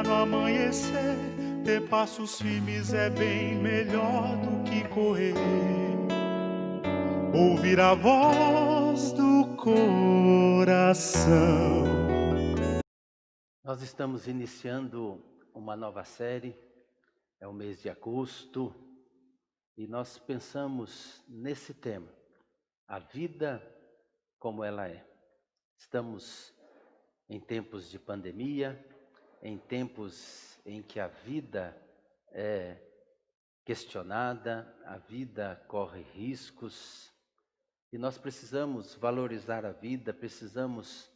no amanhecer, ter passos firmes é bem melhor do que correr. Ouvir a voz do coração. Nós estamos iniciando uma nova série, é o mês de agosto, e nós pensamos nesse tema, a vida como ela é. Estamos em tempos de pandemia, em tempos em que a vida é questionada, a vida corre riscos, e nós precisamos valorizar a vida, precisamos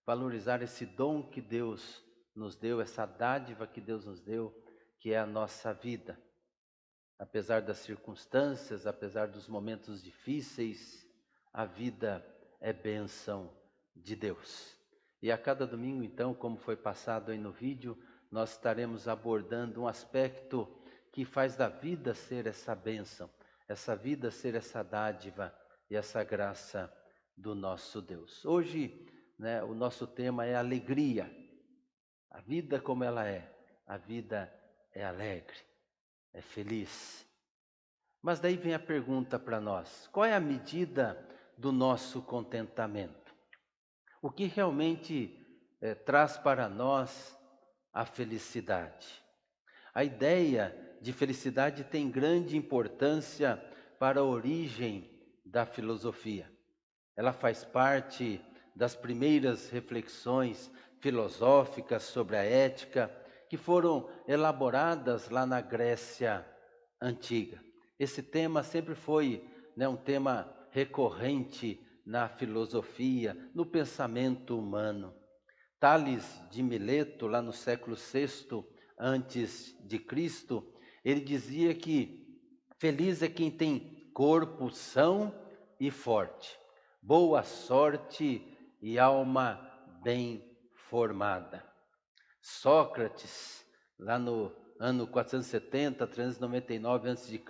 valorizar esse dom que Deus nos deu, essa dádiva que Deus nos deu, que é a nossa vida. Apesar das circunstâncias, apesar dos momentos difíceis, a vida é bênção de Deus. E a cada domingo, então, como foi passado aí no vídeo, nós estaremos abordando um aspecto que faz da vida ser essa bênção, essa vida ser essa dádiva e essa graça do nosso Deus. Hoje, o nosso tema é alegria. A vida como ela é, a vida é alegre, é feliz. Mas daí vem a pergunta para nós: qual é a medida do nosso contentamento? O que realmente traz para nós a felicidade? A ideia de felicidade tem grande importância para a origem da filosofia. Ela faz parte das primeiras reflexões filosóficas sobre a ética que foram elaboradas lá na Grécia Antiga. Esse tema sempre foi um tema recorrente na filosofia, no pensamento humano. Tales de Mileto, lá no século VI antes de Cristo, ele dizia que feliz é quem tem corpo são e forte, boa sorte e alma bem formada. Sócrates, lá no ano 470, 399 a.C.,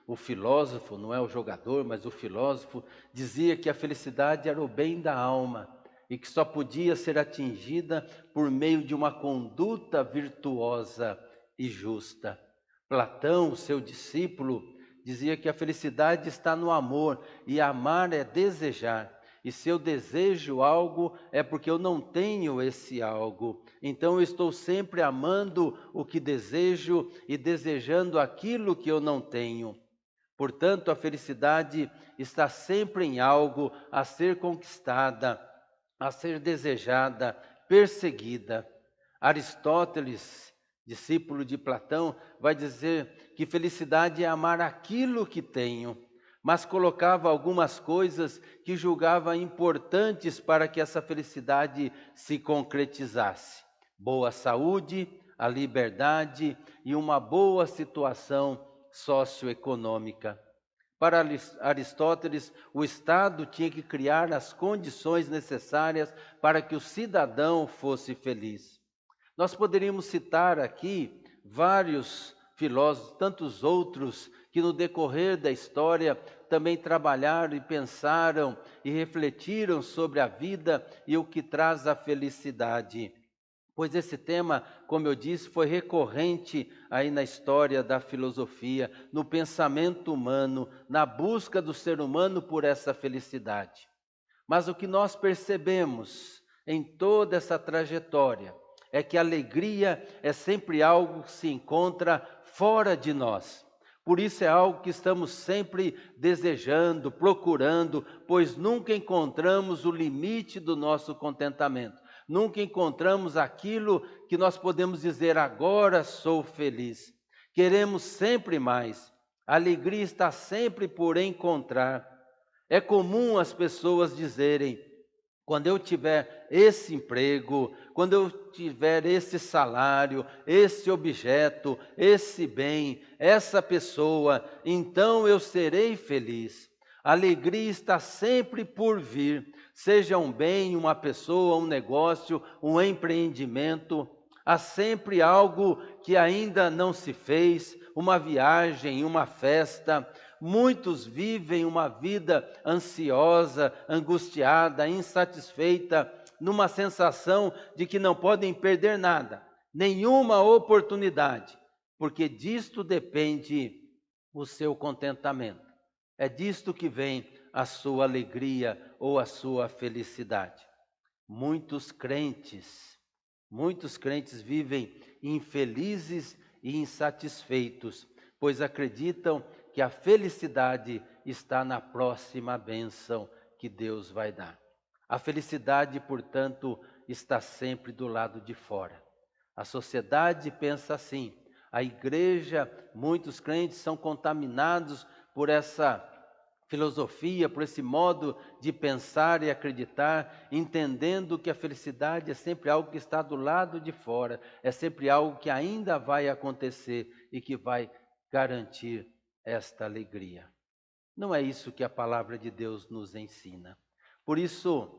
o filósofo, não é o jogador, mas o filósofo, dizia que a felicidade era o bem da alma e que só podia ser atingida por meio de uma conduta virtuosa e justa. Platão, seu discípulo, dizia que a felicidade está no amor, e amar é desejar. E se eu desejo algo, é porque eu não tenho esse algo. Então eu estou sempre amando o que desejo e desejando aquilo que eu não tenho. Portanto, a felicidade está sempre em algo a ser conquistada, a ser desejada, perseguida. Aristóteles, discípulo de Platão, vai dizer que felicidade é amar aquilo que tenho, mas colocava algumas coisas que julgava importantes para que essa felicidade se concretizasse: boa saúde, a liberdade e uma boa situação socioeconômica. Para Aristóteles, o Estado tinha que criar as condições necessárias para que o cidadão fosse feliz. Nós poderíamos citar aqui vários filósofos, tantos outros, que no decorrer da história também trabalharam e pensaram e refletiram sobre a vida e o que traz a felicidade. Pois esse tema, como eu disse, foi recorrente aí na história da filosofia, no pensamento humano, na busca do ser humano por essa felicidade. Mas o que nós percebemos em toda essa trajetória é que a alegria é sempre algo que se encontra fora de nós. Por isso é algo que estamos sempre desejando, procurando, pois nunca encontramos o limite do nosso contentamento. Nunca encontramos aquilo que nós podemos dizer: agora sou feliz. Queremos sempre mais. A alegria está sempre por encontrar. É comum as pessoas dizerem: quando eu tiver esse emprego, quando eu tiver esse salário, esse objeto, esse bem, essa pessoa, então eu serei feliz. A alegria está sempre por vir, seja um bem, uma pessoa, um negócio, um empreendimento. Há sempre algo que ainda não se fez, uma viagem, uma festa. Muitos vivem uma vida ansiosa, angustiada, insatisfeita, numa sensação de que não podem perder nada, nenhuma oportunidade, porque disto depende o seu contentamento. É disto que vem a sua alegria ou a sua felicidade. Muitos crentes vivem infelizes e insatisfeitos, pois acreditam que a felicidade está na próxima bênção que Deus vai dar. A felicidade, portanto, está sempre do lado de fora. A sociedade pensa assim. A igreja, muitos crentes são contaminados por essa filosofia, por esse modo de pensar e acreditar, entendendo que a felicidade é sempre algo que está do lado de fora, é sempre algo que ainda vai acontecer e que vai garantir esta alegria. Não é isso que a palavra de Deus nos ensina. Por isso,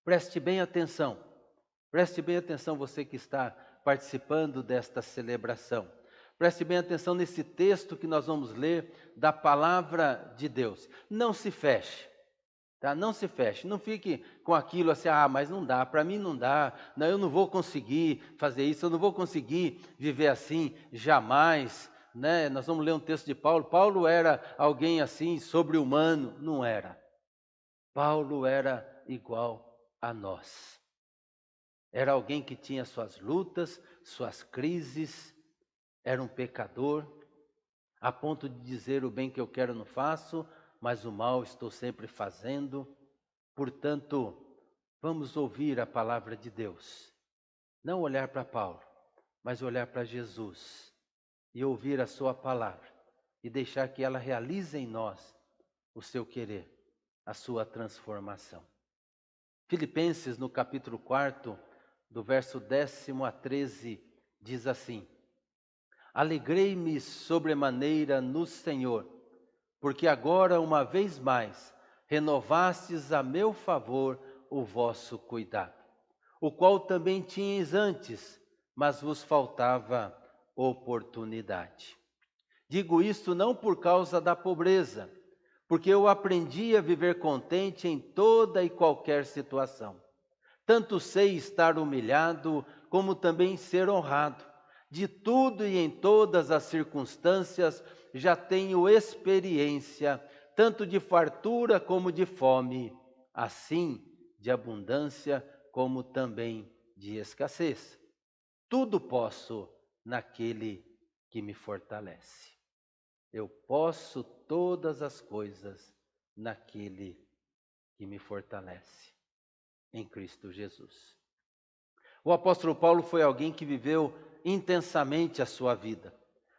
preste bem atenção você que está participando desta celebração. Preste bem atenção nesse texto que nós vamos ler da palavra de Deus. Não se feche, tá? Não se feche, não fique com aquilo assim, mas não dá, para mim não dá, não, eu não vou conseguir fazer isso, eu não vou conseguir viver assim, jamais, né? Nós vamos ler um texto de Paulo. Paulo era alguém assim, sobre-humano, não era. Paulo era igual a nós. Era alguém que tinha suas lutas, suas crises, era um pecador, a ponto de dizer o bem que eu quero não faço, mas o mal estou sempre fazendo. Portanto, vamos ouvir a palavra de Deus. Não olhar para Paulo, mas olhar para Jesus e ouvir a sua palavra e deixar que ela realize em nós o seu querer, a sua transformação. Filipenses, no capítulo 4, do verso 10 a 13, diz assim: Alegrei-me sobremaneira no Senhor, porque agora, uma vez mais, renovastes a meu favor o vosso cuidado, o qual também tinhais antes, mas vos faltava oportunidade. Digo isto não por causa da pobreza, porque eu aprendi a viver contente em toda e qualquer situação. Tanto sei estar humilhado, como também ser honrado. De tudo e em todas as circunstâncias já tenho experiência, tanto de fartura como de fome, assim de abundância como também de escassez. Tudo posso naquele que me fortalece. Eu posso todas as coisas naquele que me fortalece, em Cristo Jesus. O apóstolo Paulo foi alguém que viveu intensamente a sua vida.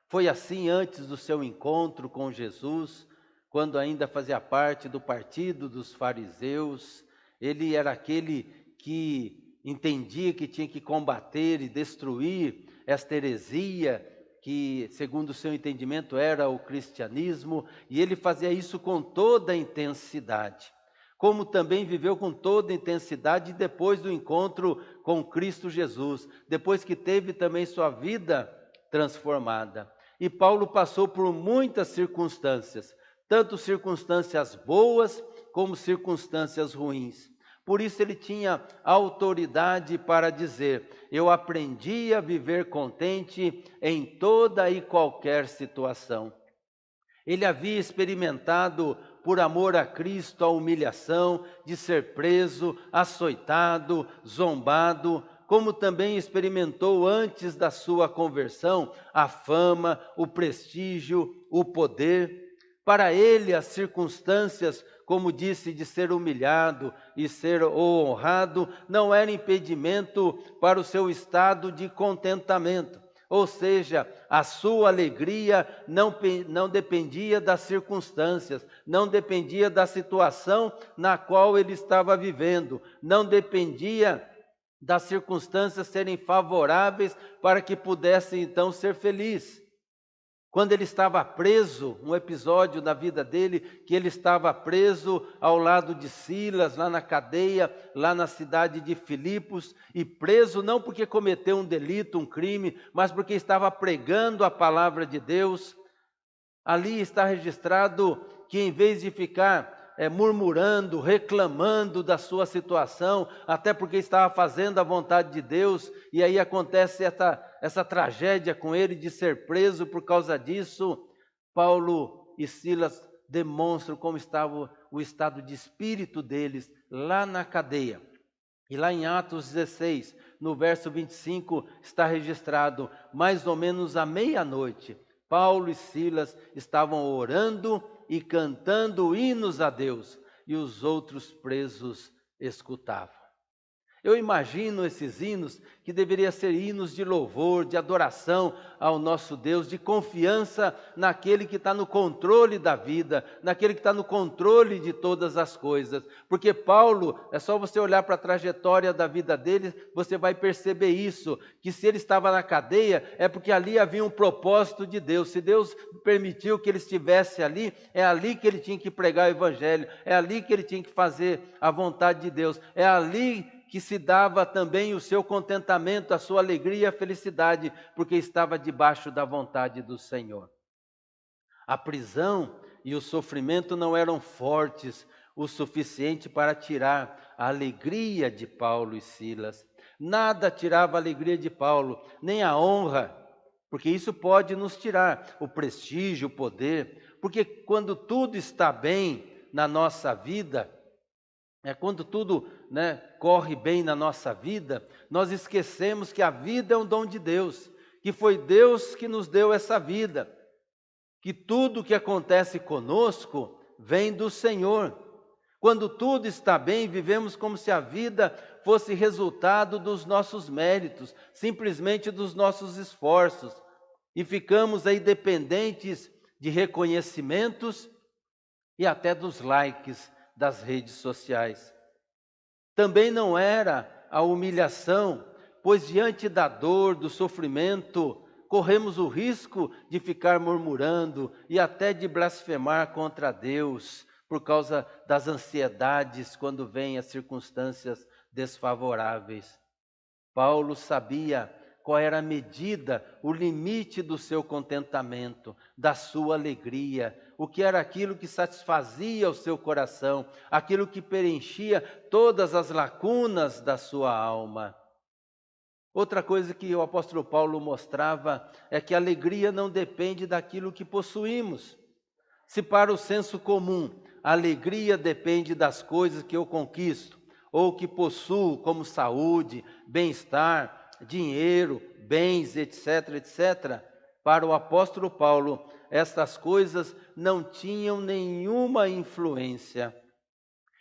Foi assim antes do seu encontro com Jesus, quando ainda fazia parte do partido dos fariseus. Ele era aquele que entendia que tinha que combater e destruir esta heresia, que segundo o seu entendimento era o cristianismo, e ele fazia isso com toda a intensidade. Como também viveu com toda a intensidade depois do encontro com Cristo Jesus, depois que teve também sua vida transformada. E Paulo passou por muitas circunstâncias, tanto circunstâncias boas como circunstâncias ruins. Por isso ele tinha autoridade para dizer: eu aprendi a viver contente em toda e qualquer situação. Ele havia experimentado, por amor a Cristo, a humilhação de ser preso, açoitado, zombado, como também experimentou antes da sua conversão a fama, o prestígio, o poder. Para ele, as circunstâncias, como disse, de ser humilhado e ser honrado, não era impedimento para o seu estado de contentamento. Ou seja, a sua alegria não dependia das circunstâncias, não dependia da situação na qual ele estava vivendo, não dependia das circunstâncias serem favoráveis para que pudesse então ser feliz. Quando ele estava preso, um episódio da vida dele, que ele estava preso ao lado de Silas, lá na cadeia, lá na cidade de Filipos, e preso não porque cometeu um delito, um crime, mas porque estava pregando a palavra de Deus. Ali está registrado que em vez de ficar murmurando, reclamando da sua situação, até porque estava fazendo a vontade de Deus, e aí acontece essa tragédia com ele de ser preso por causa disso. Paulo e Silas demonstram como estava o estado de espírito deles lá na cadeia. E lá em Atos 16, no verso 25, está registrado, mais ou menos à meia-noite, Paulo e Silas estavam orando e cantando hinos a Deus, e os outros presos escutavam. Eu imagino esses hinos que deveriam ser hinos de louvor, de adoração ao nosso Deus, de confiança naquele que está no controle da vida, naquele que está no controle de todas as coisas. Porque Paulo, é só você olhar para a trajetória da vida dele, você vai perceber isso, que se ele estava na cadeia, é porque ali havia um propósito de Deus. Se Deus permitiu que ele estivesse ali, é ali que ele tinha que pregar o evangelho, é ali que ele tinha que fazer a vontade de Deus, é ali que se dava também o seu contentamento, a sua alegria e a felicidade, porque estava debaixo da vontade do Senhor. A prisão e o sofrimento não eram fortes o suficiente para tirar a alegria de Paulo e Silas. Nada tirava a alegria de Paulo, nem a honra, porque isso pode nos tirar o prestígio, o poder, porque quando tudo está bem na nossa vida, quando tudo corre bem na nossa vida, nós esquecemos que a vida é um dom de Deus, que foi Deus que nos deu essa vida, que tudo que acontece conosco vem do Senhor. Quando tudo está bem, vivemos como se a vida fosse resultado dos nossos méritos, simplesmente dos nossos esforços, e ficamos aí dependentes de reconhecimentos e até dos likes das redes sociais. Também não era a humilhação, pois diante da dor, do sofrimento, corremos o risco de ficar murmurando e até de blasfemar contra Deus, por causa das ansiedades quando vêm as circunstâncias desfavoráveis. Paulo sabia qual era a medida, o limite do seu contentamento, da sua alegria, o que era aquilo que satisfazia o seu coração, aquilo que preenchia todas as lacunas da sua alma. Outra coisa que o apóstolo Paulo mostrava é que a alegria não depende daquilo que possuímos. Se para o senso comum a alegria depende das coisas que eu conquisto, ou que possuo como saúde, bem-estar, dinheiro, bens, etc., etc., para o apóstolo Paulo, estas coisas não tinham nenhuma influência.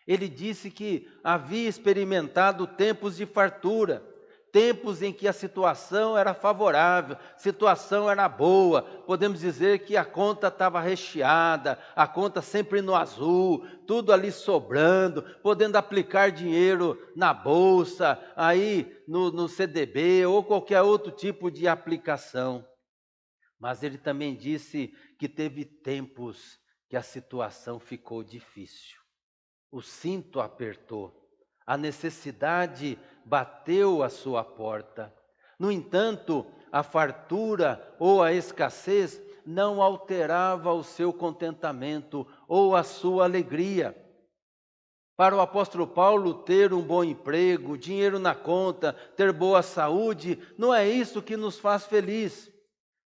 Ele disse que havia experimentado tempos de fartura, tempos em que a situação era favorável, situação era boa, podemos dizer que a conta estava recheada, a conta sempre no azul, tudo ali sobrando, podendo aplicar dinheiro na bolsa, aí no CDB ou qualquer outro tipo de aplicação. Mas ele também disse que teve tempos que a situação ficou difícil, o cinto apertou, a necessidade bateu à sua porta. No entanto, a fartura ou a escassez não alterava o seu contentamento ou a sua alegria. Para o apóstolo Paulo, ter um bom emprego, dinheiro na conta, ter boa saúde, não é isso que nos faz feliz,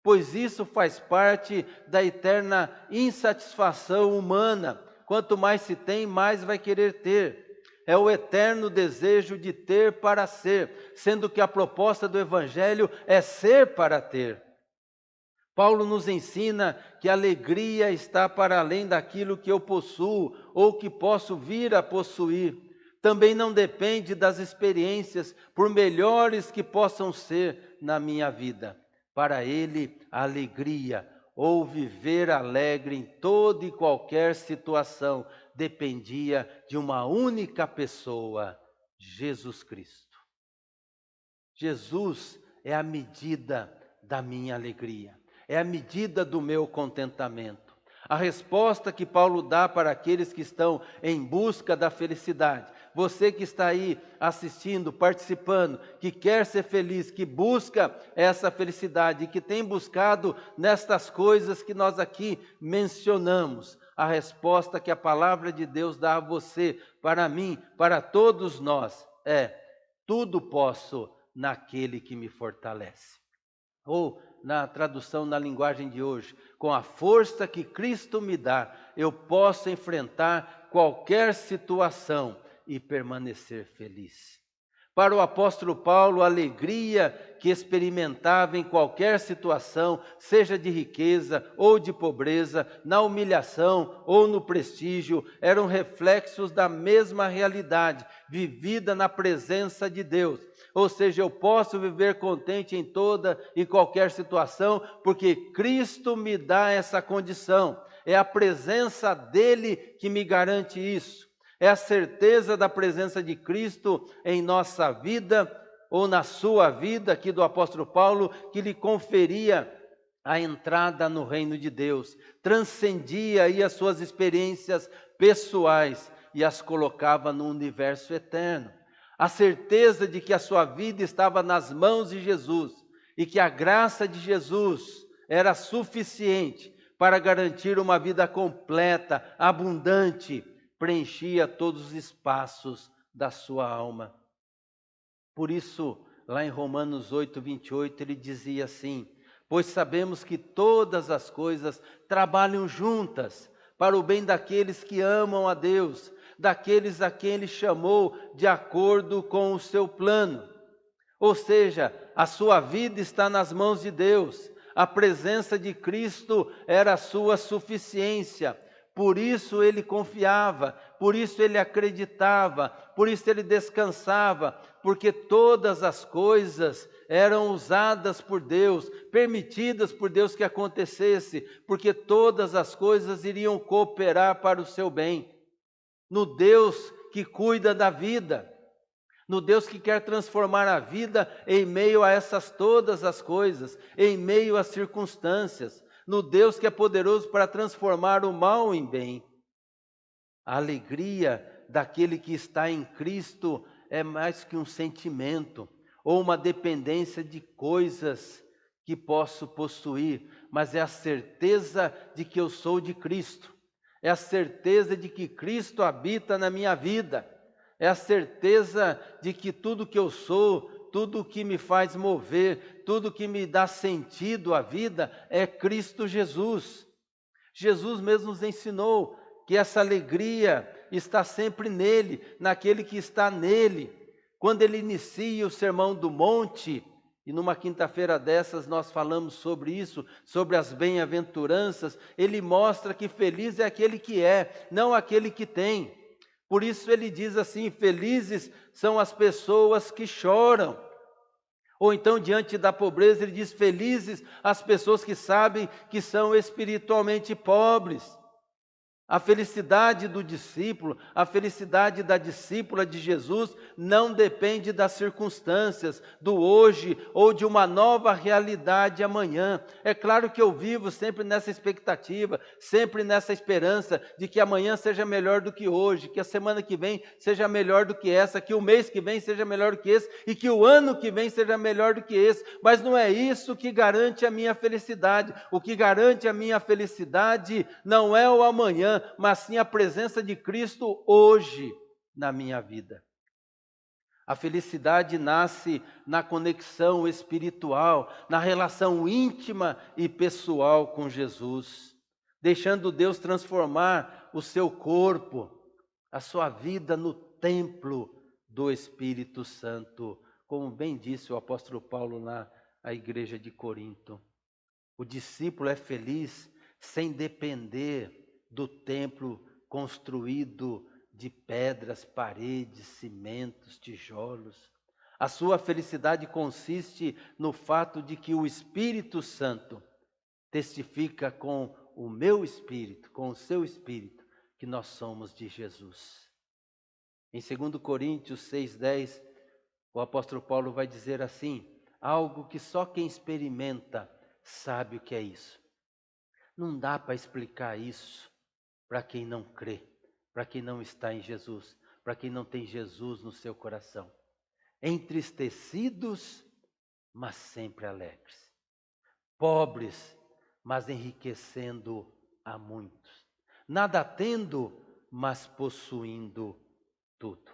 pois isso faz parte da eterna insatisfação humana. Quanto mais se tem, mais vai querer ter. É o eterno desejo de ter para ser, sendo que a proposta do Evangelho é ser para ter. Paulo nos ensina que a alegria está para além daquilo que eu possuo ou que posso vir a possuir. Também não depende das experiências, por melhores que possam ser na minha vida. Para ele, a alegria ou viver alegre em toda e qualquer situação dependia de uma única pessoa, Jesus Cristo. Jesus é a medida da minha alegria, é a medida do meu contentamento. A resposta que Paulo dá para aqueles que estão em busca da felicidade. Você que está aí assistindo, participando, que quer ser feliz, que busca essa felicidade e que tem buscado nestas coisas que nós aqui mencionamos. a resposta que a palavra de Deus dá a você, para mim, para todos nós, é: tudo posso naquele que me fortalece. Ou, na tradução na linguagem de hoje, com a força que Cristo me dá, eu posso enfrentar qualquer situação e permanecer feliz. Para o apóstolo Paulo, a alegria que experimentava em qualquer situação, seja de riqueza ou de pobreza, na humilhação ou no prestígio, eram reflexos da mesma realidade, vivida na presença de Deus. Ou seja, eu posso viver contente em toda e qualquer situação, porque Cristo me dá essa condição. É a presença dele que me garante isso. É a certeza da presença de Cristo em nossa vida, ou na sua vida, aqui do apóstolo Paulo, que lhe conferia a entrada no reino de Deus. Transcendia aí as suas experiências pessoais e as colocava no universo eterno. A certeza de que a sua vida estava nas mãos de Jesus e que a graça de Jesus era suficiente para garantir uma vida completa, abundante, preenchia todos os espaços da sua alma. Por isso, lá em Romanos 8, 28, ele dizia assim: pois sabemos que todas as coisas trabalham juntas para o bem daqueles que amam a Deus, daqueles a quem ele chamou de acordo com o seu plano. Ou seja, a sua vida está nas mãos de Deus, a presença de Cristo era a sua suficiência. Por isso ele confiava, por isso ele acreditava, por isso ele descansava, porque todas as coisas eram usadas por Deus, permitidas por Deus que acontecesse, porque todas as coisas iriam cooperar para o seu bem. No Deus que cuida da vida, no Deus que quer transformar a vida em meio a essas todas as coisas, em meio às circunstâncias, no Deus que é poderoso para transformar o mal em bem. A alegria daquele que está em Cristo é mais que um sentimento ou uma dependência de coisas que posso possuir, mas é a certeza de que eu sou de Cristo, é a certeza de que Cristo habita na minha vida, é a certeza de que tudo que eu sou, tudo que me faz mover, tudo que me dá sentido à vida é Cristo Jesus. Jesus mesmo nos ensinou que essa alegria está sempre nele, naquele que está nele. Quando ele inicia o Sermão do Monte, e numa quinta-feira dessas nós falamos sobre isso, sobre as bem-aventuranças, ele mostra que feliz é aquele que é, não aquele que tem. Por isso ele diz assim: felizes são as pessoas que choram. Ou então, diante da pobreza, ele diz: felizes as pessoas que sabem que são espiritualmente pobres. A felicidade do discípulo, a felicidade da discípula de Jesus não depende das circunstâncias, do hoje ou de uma nova realidade amanhã. É claro que eu vivo sempre nessa expectativa, sempre nessa esperança de que amanhã seja melhor do que hoje, que a semana que vem seja melhor do que essa, que o mês que vem seja melhor do que esse e que o ano que vem seja melhor do que esse. Mas não é isso que garante a minha felicidade. O que garante a minha felicidade não é o amanhã, mas sim a presença de Cristo hoje na minha vida. A felicidade nasce na conexão espiritual, na relação íntima e pessoal com Jesus, deixando Deus transformar o seu corpo, a sua vida no templo do Espírito Santo, como bem disse o apóstolo Paulo na igreja de Corinto. O discípulo é feliz sem depender do templo construído de pedras, paredes, cimentos, tijolos. A sua felicidade consiste no fato de que o Espírito Santo testifica com o meu espírito, com o seu espírito, que nós somos de Jesus. Em 2 Coríntios 6,10, o apóstolo Paulo vai dizer assim: algo que só quem experimenta sabe o que é isso. Não dá para explicar isso para quem não crê, para quem não está em Jesus, para quem não tem Jesus no seu coração. Entristecidos, mas sempre alegres. Pobres, mas enriquecendo a muitos. nada tendo, mas possuindo tudo.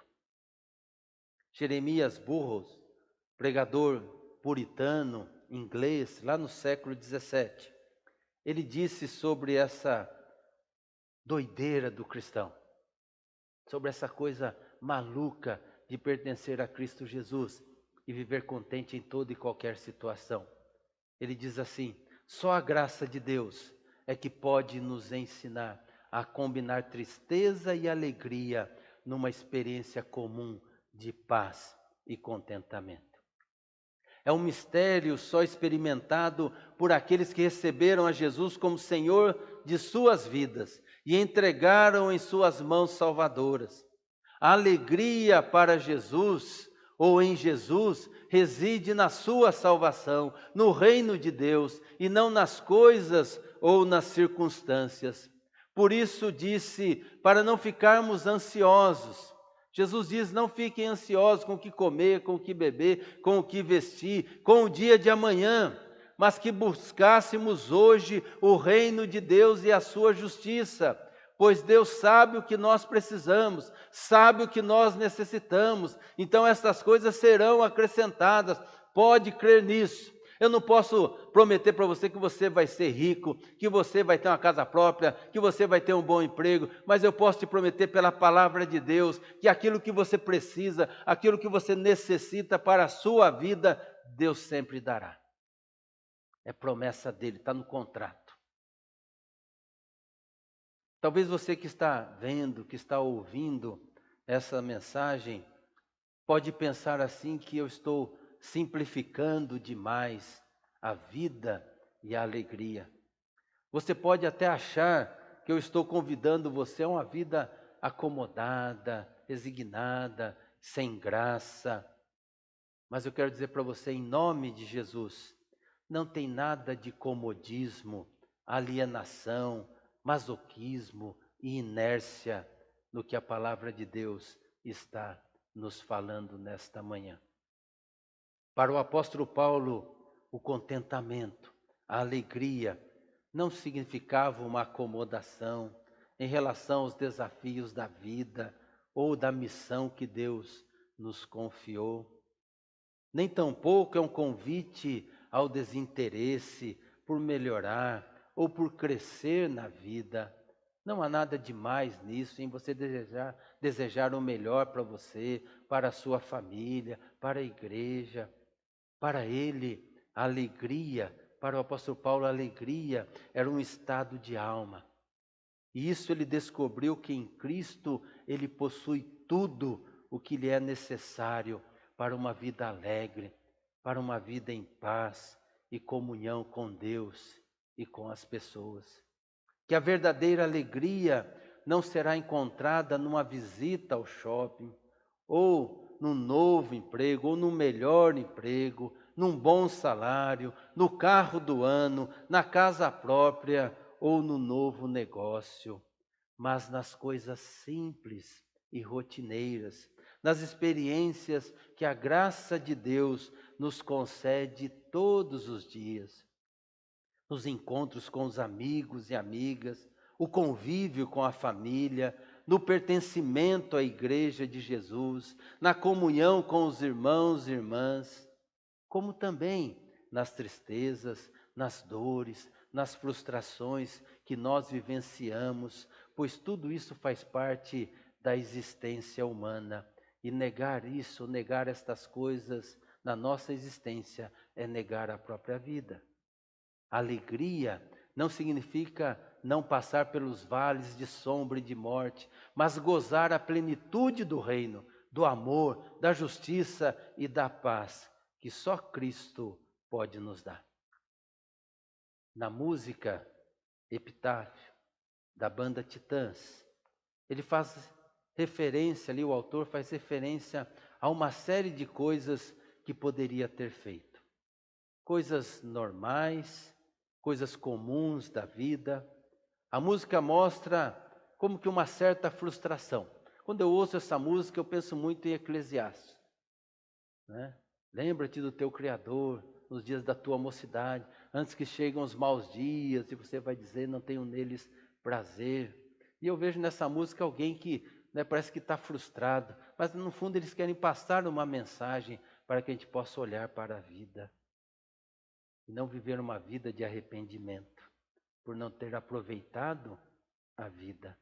Jeremias Burroughs, pregador puritano inglês, lá no século XVII, ele disse sobre essa doideira do cristão, sobre essa coisa maluca de pertencer a Cristo Jesus e viver contente em toda e qualquer situação. Ele diz assim: só a graça de Deus é que pode nos ensinar a combinar tristeza e alegria numa experiência comum de paz e contentamento. É um mistério só experimentado por aqueles que receberam a Jesus como Senhor de suas vidas e entregaram em suas mãos salvadoras. A alegria para Jesus ou em Jesus reside na sua salvação, no reino de Deus e não nas coisas ou nas circunstâncias. Por isso disse, para não ficarmos ansiosos. Jesus diz, não fiquem ansiosos com o que comer, com o que beber, com o que vestir, com o dia de amanhã, mas que buscássemos hoje o reino de Deus e a sua justiça, pois Deus sabe o que nós precisamos, sabe o que nós necessitamos, então essas coisas serão acrescentadas, pode crer nisso. Eu não posso prometer para você que você vai ser rico, que você vai ter uma casa própria, que você vai ter um bom emprego, mas eu posso te prometer pela palavra de Deus, que aquilo que você precisa, aquilo que você necessita para a sua vida, Deus sempre dará. É promessa dele, está no contrato. Talvez você que está vendo, que está ouvindo essa mensagem, pode pensar assim que eu estou simplificando demais a vida e a alegria. Você pode até achar que eu estou convidando você a uma vida acomodada, resignada, sem graça. Mas eu quero dizer para você, em nome de Jesus, não tem nada de comodismo, alienação, masoquismo e inércia no que a palavra de Deus está nos falando nesta manhã. Para o apóstolo Paulo, o contentamento, a alegria, não significava uma acomodação em relação aos desafios da vida ou da missão que Deus nos confiou. Nem tampouco é um convite ao desinteresse por melhorar ou por crescer na vida. Não há nada demais nisso, em você desejar o melhor para você, para a sua família, para a igreja. Para ele, a alegria, para o apóstolo Paulo, a alegria era um estado de alma. E isso ele descobriu que em Cristo ele possui tudo o que lhe é necessário para uma vida alegre, para uma vida em paz e comunhão com Deus e com as pessoas. Que a verdadeira alegria não será encontrada numa visita ao shopping, ou num novo emprego, ou num melhor emprego, num bom salário, no carro do ano, na casa própria ou no novo negócio, mas nas coisas simples e rotineiras, nas experiências que a graça de Deus nos concede todos os dias, nos encontros com os amigos e amigas, o convívio com a família, no pertencimento à igreja de Jesus, na comunhão com os irmãos e irmãs, como também nas tristezas, nas dores, nas frustrações que nós vivenciamos, pois tudo isso faz parte da existência humana. E negar isso, negar estas coisas na nossa existência, é negar a própria vida. Alegria não significa não passar pelos vales de sombra e de morte, mas gozar a plenitude do reino, do amor, da justiça e da paz que só Cristo pode nos dar. Na música Epitáfio, da banda Titãs, ele faz referência ali, o autor faz referência a uma série de coisas que poderia ter feito. Coisas normais, coisas comuns da vida. A música mostra como que uma certa frustração. Quando eu ouço essa música, eu penso muito em Eclesiastes, né? Lembra-te do teu Criador nos dias da tua mocidade, antes que cheguem os maus dias, e você vai dizer, não tenho neles prazer. E eu vejo nessa música alguém que parece que está frustrado, mas no fundo eles querem passar uma mensagem para que a gente possa olhar para a vida e não viver uma vida de arrependimento por não ter aproveitado a vida.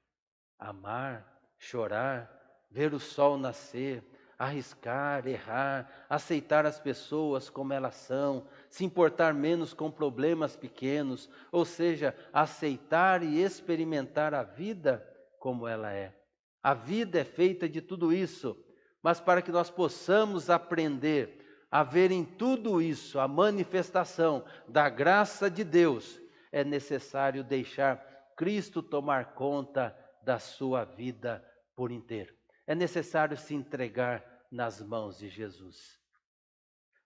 Amar, chorar, ver o sol nascer, arriscar, errar, aceitar as pessoas como elas são, se importar menos com problemas pequenos, ou seja, aceitar e experimentar a vida como ela é. A vida é feita de tudo isso, mas para que nós possamos aprender a ver em tudo isso a manifestação da graça de Deus, é necessário deixar Cristo tomar conta da sua vida por inteiro. É necessário se entregar nas mãos de Jesus.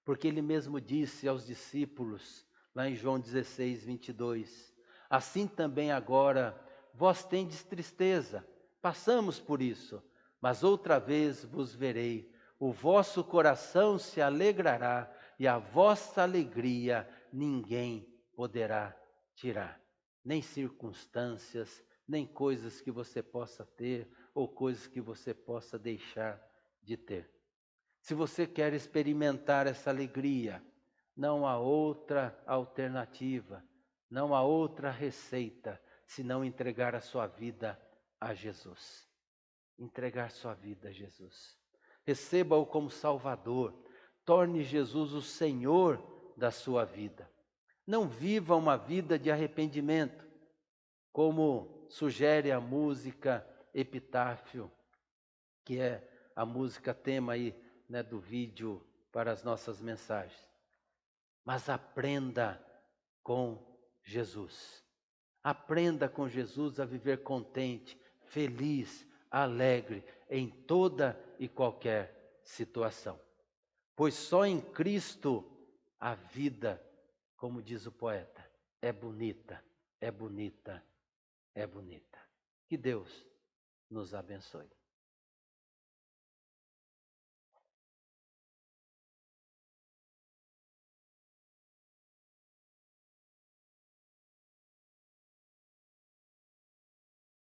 Porque ele mesmo disse aos discípulos, lá em João 16, 22, assim também agora vós tendes tristeza, passamos por isso, mas outra vez vos verei, o vosso coração se alegrará e a vossa alegria ninguém poderá tirar. Nem circunstâncias, nem coisas que você possa ter ou coisas que você possa deixar de ter. Se você quer experimentar essa alegria, não há outra alternativa, não há outra receita, senão entregar a sua vida a Jesus. Entregar sua vida a Jesus. Receba-o como Salvador. Torne Jesus o Senhor da sua vida. Não viva uma vida de arrependimento, como sugere a música Epitáfio, que é a música tema aí, do vídeo para as nossas mensagens. Mas aprenda com Jesus. Aprenda com Jesus a viver contente, feliz, alegre em toda e qualquer situação. Pois só em Cristo a vida, como diz o poeta, é bonita, é bonita, é bonita. Que Deus nos abençoe.